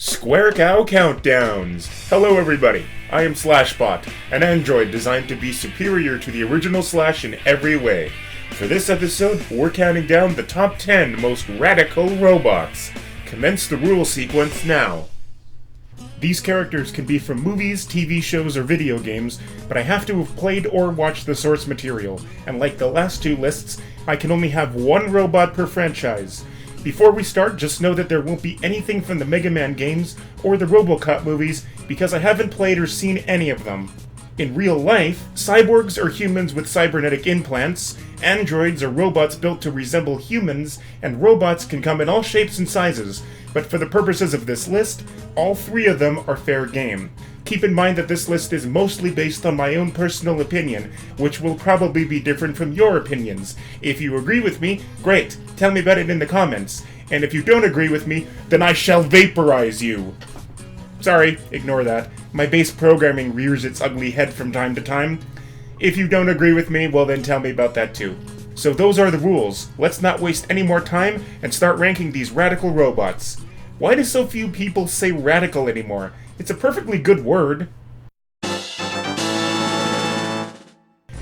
Square Cow Countdowns! Hello everybody, I am Slashbot, an android designed to be superior to the original Slash in every way. For this episode, we're counting down the top 10 most radical robots. Commence the rule sequence now. These characters can be from movies, TV shows, or video games, but I have to have played or watched the source material, and like the last two lists, I can only have one robot per franchise. Before we start, just know that there won't be anything from the Mega Man games or the RoboCop movies because I haven't played or seen any of them. In real life, cyborgs are humans with cybernetic implants, androids are robots built to resemble humans, and robots can come in all shapes and sizes, but for the purposes of this list, all three of them are fair game. Keep in mind that this list is mostly based on my own personal opinion, which will probably be different from your opinions. If you agree with me, great, tell me about it in the comments. And if you don't agree with me, then I shall vaporize you. Sorry, ignore that. My base programming rears its ugly head from time to time. If you don't agree with me, well then tell me about that too. So those are the rules. Let's not waste any more time and start ranking these radical robots. Why do so few people say radical anymore? It's a perfectly good word.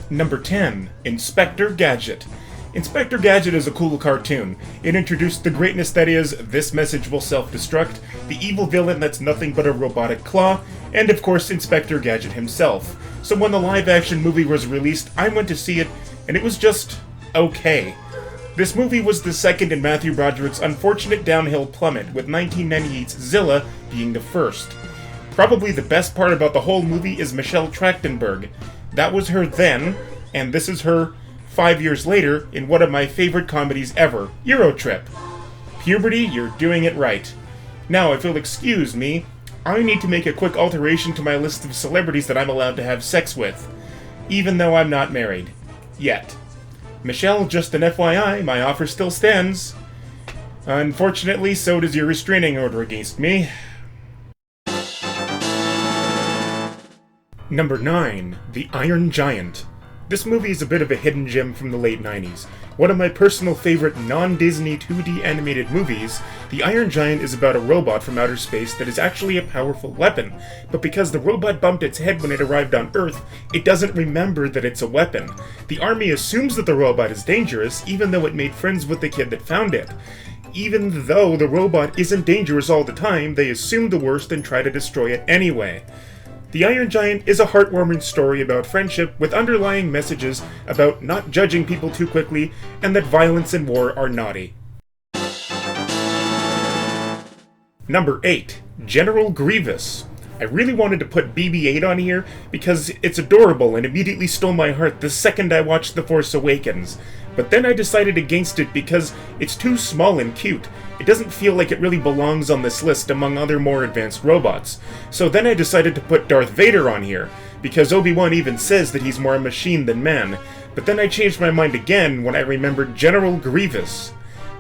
Number 10. Inspector Gadget. Inspector Gadget is a cool cartoon. It introduced the greatness that is, this message will self-destruct, the evil villain that's nothing but a robotic claw, and of course Inspector Gadget himself. So when the live-action movie was released, I went to see it, and it was just okay. This movie was the second in Matthew Broderick's unfortunate downhill plummet, with 1998's Zilla being the first. Probably the best part about the whole movie is Michelle Trachtenberg. That was her then, and this is her 5 years later in one of my favorite comedies ever, Eurotrip. Puberty, you're doing it right. Now, if you'll excuse me, I need to make a quick alteration to my list of celebrities that I'm allowed to have sex with, even though I'm not married. Yet. Michelle, just an FYI, my offer still stands. Unfortunately, so does your restraining order against me. Number 9. The Iron Giant. This movie is a bit of a hidden gem from the late 90s. One of my personal favorite non-Disney 2D animated movies, The Iron Giant is about a robot from outer space that is actually a powerful weapon, but because the robot bumped its head when it arrived on Earth, it doesn't remember that it's a weapon. The army assumes that the robot is dangerous, even though it made friends with the kid that found it. Even though the robot isn't dangerous all the time, they assume the worst and try to destroy it anyway. The Iron Giant is a heartwarming story about friendship with underlying messages about not judging people too quickly and that violence and war are naughty. Number 8. General Grievous. I really wanted to put BB-8 on here because it's adorable and immediately stole my heart the second I watched The Force Awakens. But then I decided against it because it's too small and cute. It doesn't feel like it really belongs on this list among other more advanced robots. So then I decided to put Darth Vader on here, because Obi-Wan even says that he's more a machine than man. But then I changed my mind again when I remembered General Grievous.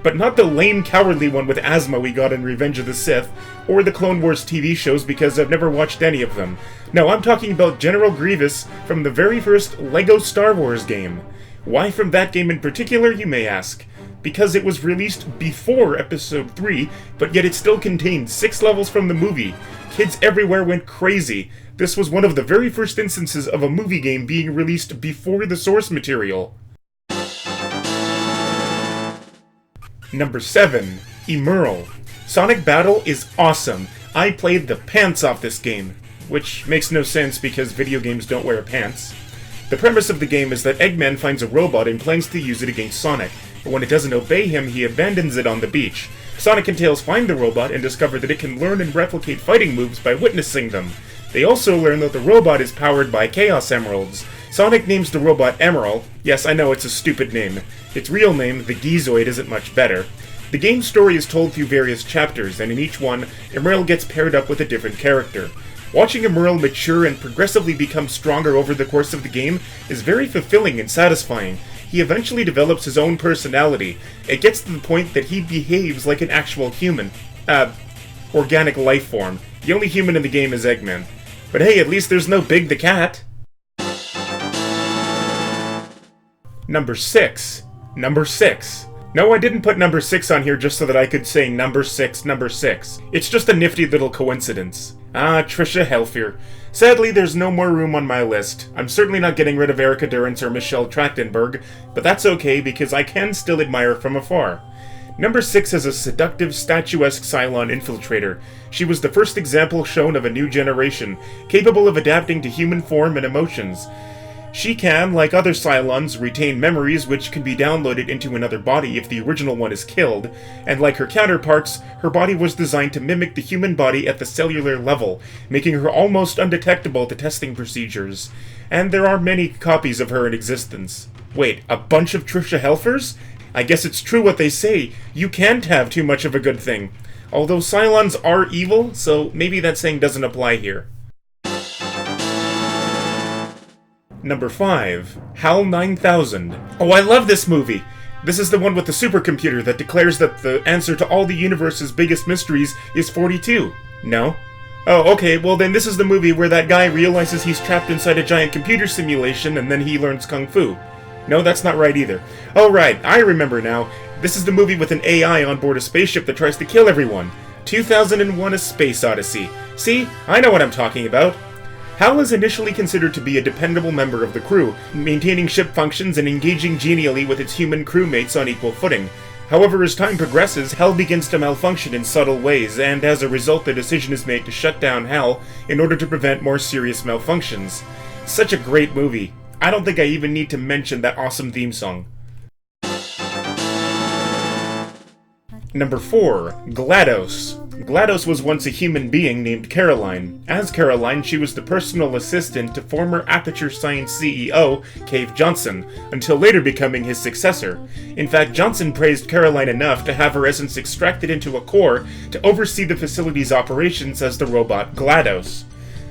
But not the lame, cowardly one with asthma we got in Revenge of the Sith, or the Clone Wars TV shows because I've never watched any of them. No, I'm talking about General Grievous from the very first LEGO Star Wars game. Why from that game in particular, you may ask? Because it was released before Episode 3, but yet it still contained 6 levels from the movie. Kids everywhere went crazy. This was one of the very first instances of a movie game being released before the source material. Number 7. Emerl. Sonic Battle is awesome. I played the pants off this game, which makes no sense because video games don't wear pants. The premise of the game is that Eggman finds a robot and plans to use it against Sonic, but when it doesn't obey him, he abandons it on the beach. Sonic and Tails find the robot and discover that it can learn and replicate fighting moves by witnessing them. They also learn that the robot is powered by Chaos Emeralds. Sonic names the robot Emerl. Yes, I know it's a stupid name. Its real name, the Geezoid, isn't much better. The game's story is told through various chapters, and in each one, Emerl gets paired up with a different character. Watching Emerl mature and progressively become stronger over the course of the game is very fulfilling and satisfying. He eventually develops his own personality. It gets to the point that he behaves like an actual human. Organic life form. The only human in the game is Eggman. But hey, at least there's no Big the Cat. Number 6. No, I didn't put number 6 on here just so that I could say number 6, number 6. It's just a nifty little coincidence. Ah, Trisha Helfer. Sadly, there's no more room on my list. I'm certainly not getting rid of Erica Durance or Michelle Trachtenberg, but that's okay because I can still admire from afar. Number 6 is a seductive, statuesque Cylon infiltrator. She was the first example shown of a new generation, capable of adapting to human form and emotions. She can, like other Cylons, retain memories which can be downloaded into another body if the original one is killed, and like her counterparts, her body was designed to mimic the human body at the cellular level, making her almost undetectable to testing procedures. And there are many copies of her in existence. Wait, a bunch of Trisha Helfers? I guess it's true what they say, you can't have too much of a good thing. Although Cylons are evil, so maybe that saying doesn't apply here. Number 5. HAL 9000. Oh, I love this movie! This is the one with the supercomputer that declares that the answer to all the universe's biggest mysteries is 42. No? Oh, okay, well then this is the movie where that guy realizes he's trapped inside a giant computer simulation and then he learns Kung Fu. No, that's not right either. Oh right, I remember now. This is the movie with an AI on board a spaceship that tries to kill everyone. 2001: A Space Odyssey. See? I know what I'm talking about. HAL is initially considered to be a dependable member of the crew, maintaining ship functions and engaging genially with its human crewmates on equal footing. However, as time progresses, HAL begins to malfunction in subtle ways, and as a result the decision is made to shut down HAL in order to prevent more serious malfunctions. Such a great movie. I don't think I even need to mention that awesome theme song. Number 4. GLaDOS. GLaDOS was once a human being named Caroline. As Caroline, she was the personal assistant to former Aperture Science CEO, Cave Johnson, until later becoming his successor. In fact, Johnson praised Caroline enough to have her essence extracted into a core to oversee the facility's operations as the robot GLaDOS.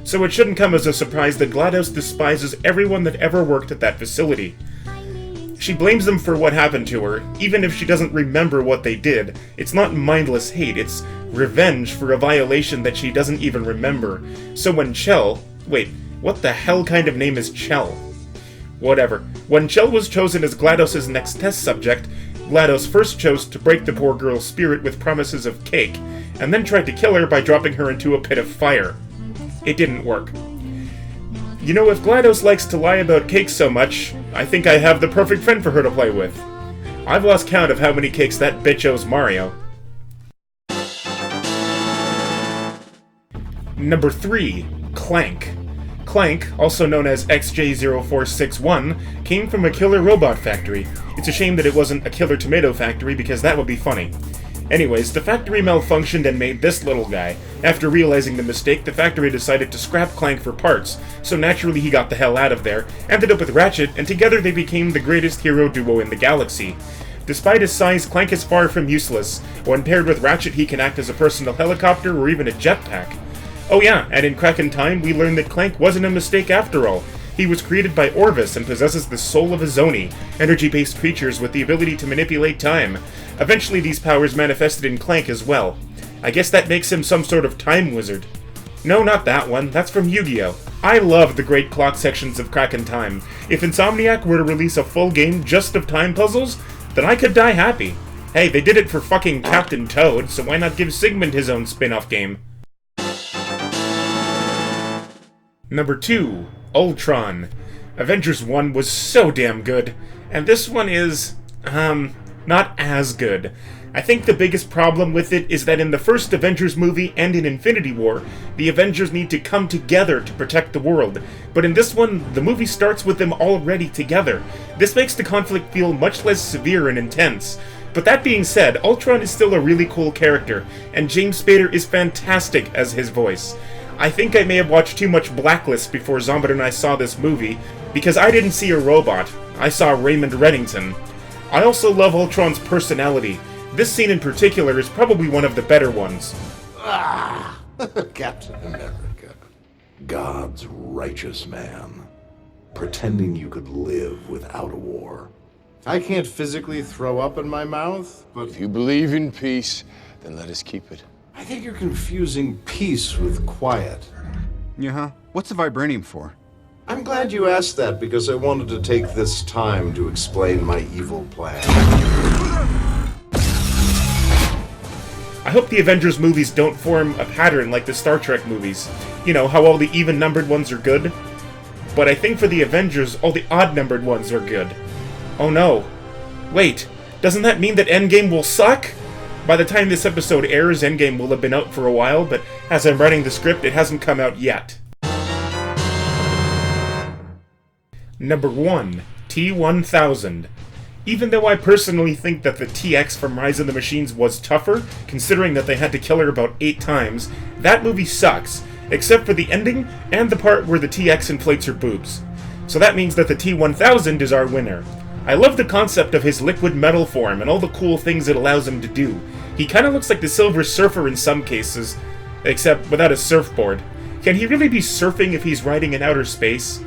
So it shouldn't come as a surprise that GLaDOS despises everyone that ever worked at that facility. She blames them for what happened to her, even if she doesn't remember what they did. It's not mindless hate, it's revenge for a violation that she doesn't even remember. So when Chell... Wait, what the hell kind of name is Chell? Whatever. When Chell was chosen as GLaDOS' next test subject, GLaDOS first chose to break the poor girl's spirit with promises of cake, and then tried to kill her by dropping her into a pit of fire. It didn't work. You know, if GLaDOS likes to lie about cake so much, I think I have the perfect friend for her to play with. I've lost count of how many cakes that bitch owes Mario. Number 3. Clank. Clank, also known as XJ0461, came from a killer robot factory. It's a shame that it wasn't a killer tomato factory because that would be funny. Anyways, the factory malfunctioned and made this little guy. After realizing the mistake, the factory decided to scrap Clank for parts, so naturally he got the hell out of there, ended up with Ratchet, and together they became the greatest hero duo in the galaxy. Despite his size, Clank is far from useless. When paired with Ratchet, he can act as a personal helicopter or even a jetpack. Oh yeah, and in Crack in Time, we learned that Clank wasn't a mistake after all. He was created by Orvis and possesses the soul of a Zoni, energy-based creatures with the ability to manipulate time. Eventually these powers manifested in Clank as well. I guess that makes him some sort of time wizard. No, not that one. That's from Yu-Gi-Oh! I love the great clock sections of Crack in Time. If Insomniac were to release a full game just of time puzzles, then I could die happy. Hey, they did it for fucking Captain Toad, so why not give Sigmund his own spin-off game? Number 2. Ultron. Avengers 1 was so damn good, and this one is, not as good. I think the biggest problem with it is that in the first Avengers movie and in Infinity War, the Avengers need to come together to protect the world, but in this one, the movie starts with them already together. This makes the conflict feel much less severe and intense. But that being said, Ultron is still a really cool character, and James Spader is fantastic as his voice. I think I may have watched too much Blacklist before Zombie and I saw this movie, because I didn't see a robot, I saw Raymond Reddington. I also love Ultron's personality. This scene in particular is probably one of the better ones. Ah! Captain America. God's righteous man. Pretending you could live without a war. I can't physically throw up in my mouth, but If you believe in peace, then let us keep it. I think you're confusing peace with quiet. Yeah, what's the vibranium for? I'm glad you asked that because I wanted to take this time to explain my evil plan. I hope the Avengers movies don't form a pattern like the Star Trek movies. You know, how all the even-numbered ones are good? But I think for the Avengers, all the odd-numbered ones are good. Oh no. Wait, doesn't that mean that Endgame will suck? By the time this episode airs, Endgame will have been out for a while, but as I'm writing the script, it hasn't come out yet. Number 1. T-1000. Even though I personally think that the TX from Rise of the Machines was tougher, considering that they had to kill her about 8 times, that movie sucks, except for the ending and the part where the TX inflates her boobs. So that means that the T-1000 is our winner. I love the concept of his liquid metal form and all the cool things it allows him to do. He kinda looks like the Silver Surfer in some cases, except without a surfboard. Can he really be surfing if he's riding in outer space?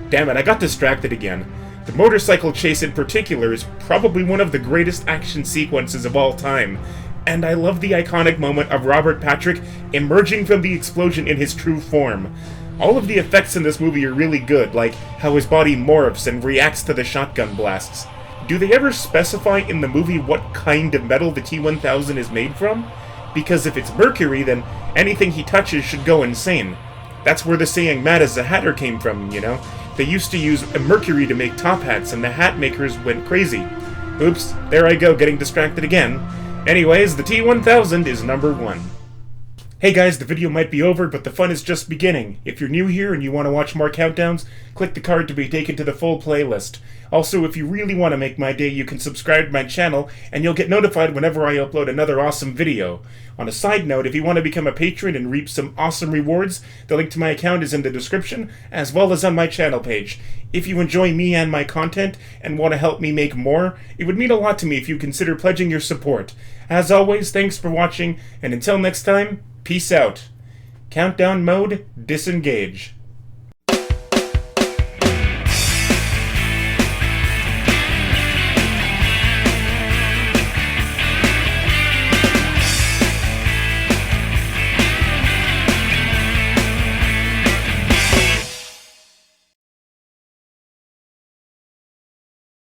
Damn it, I got distracted again. The motorcycle chase in particular is probably one of the greatest action sequences of all time, and I love the iconic moment of Robert Patrick emerging from the explosion in his true form. All of the effects in this movie are really good, like how his body morphs and reacts to the shotgun blasts. Do they ever specify in the movie what kind of metal the T-1000 is made from? Because if it's mercury, then anything he touches should go insane. That's where the saying "mad as a hatter" came from, you know? They used to use mercury to make top hats, and the hat makers went crazy. Oops, there I go, getting distracted again. Anyways, the T-1000 is number 1. Hey guys, the video might be over, but the fun is just beginning. If you're new here and you want to watch more countdowns, click the card to be taken to the full playlist. Also, if you really want to make my day, you can subscribe to my channel, and you'll get notified whenever I upload another awesome video. On a side note, if you want to become a patron and reap some awesome rewards, the link to my account is in the description, as well as on my channel page. If you enjoy me and my content, and want to help me make more, it would mean a lot to me if you consider pledging your support. As always, thanks for watching, and until next time, peace out. Countdown mode, disengage.